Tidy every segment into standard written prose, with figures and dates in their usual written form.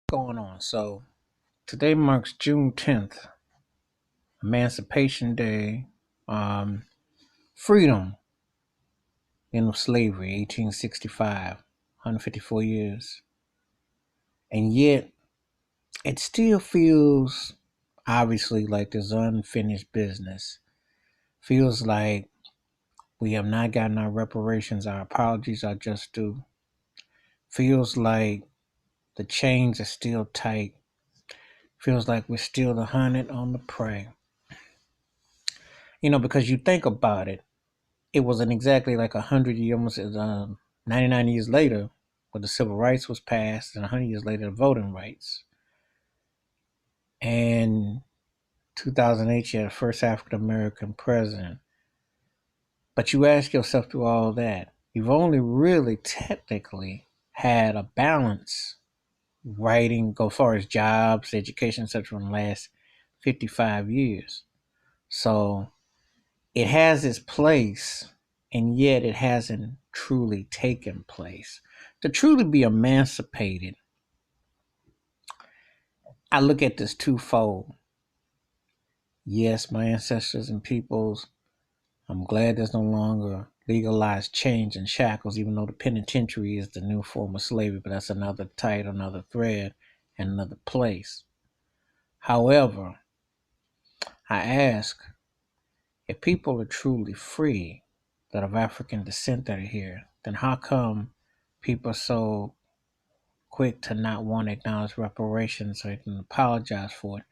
going on? So today marks June 10th, Emancipation Day, um, freedom, end of slavery, 1865, 154 years. And yet it still feels obviously like there's unfinished business. Feels like we have not gotten our reparations, our apologies are just due. Feels like the chains are still tight. Feels like we're still the hunted on the prey. Because you think about it, it wasn't exactly like 100 years, almost 99 years later, when the Civil Rights was passed, and 100 years later, the voting rights. And 2008, you had the first African American president. But you ask yourself through all that, you've only really technically had a balance writing, go far as jobs, education, etc., in the last 55 years. So it has its place, and yet it hasn't truly taken place. To truly be emancipated, I look at this twofold. Yes, my ancestors and peoples, I'm glad there's no longer legalized chains and shackles, even though the penitentiary is the new form of slavery, but that's another title, another thread, and another place. However, I ask, if people are truly free that of African descent that are here, then how come people are so quick to not want to acknowledge reparations or even apologize for it,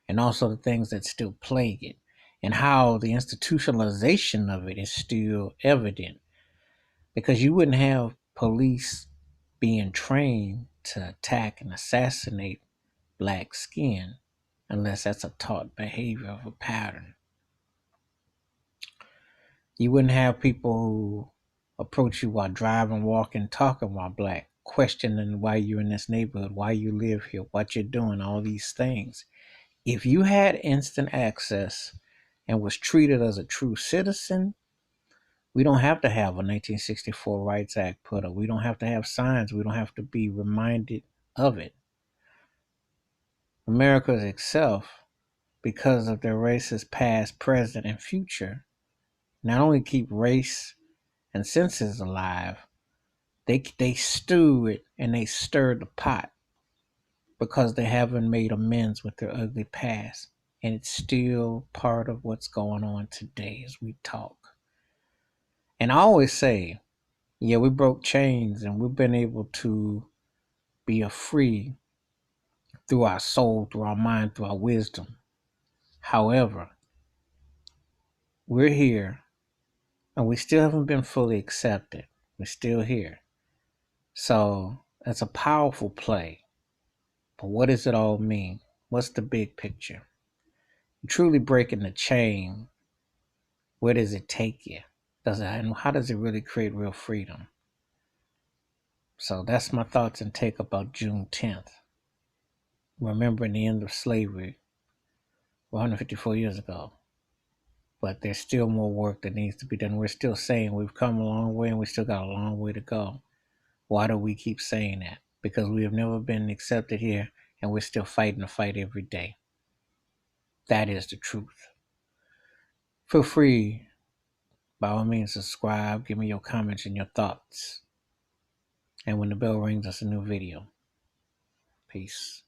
and also the things that still plague it, and how the institutionalization of it is still evident? Because you wouldn't have police being trained to attack and assassinate black skin unless that's a taught behavior of a pattern. You wouldn't have people who approach you while driving, walking, talking while black, questioning why you're in this neighborhood, why you live here, what you're doing, all these things. If you had instant access and was treated as a true citizen, we don't have to have a 1964 Rights Act put up. We don't have to have signs. We don't have to be reminded of it. America itself, because of their racist past, present, and future, not only keep race and senses alive, they stew it and they stir the pot because they haven't made amends with their ugly past. And it's still part of what's going on today as we talk. And I always say, yeah, we broke chains and we've been able to be free through our soul, through our mind, through our wisdom. However, we're here and we still haven't been fully accepted. We're still here. So it's a powerful play. But what does it all mean? What's the big picture? Truly breaking the chain, where does it take you? And how does it really create real freedom? So that's my thoughts and take about June 10th. Remembering the end of slavery 154 years ago. But there's still more work that needs to be done. We're still saying we've come a long way and we still got a long way to go. Why do we keep saying that? Because we have never been accepted here and we're still fighting the fight every day. That is the truth. Feel free, by all means, subscribe, give me your comments and your thoughts. And when the bell rings, that's a new video. Peace.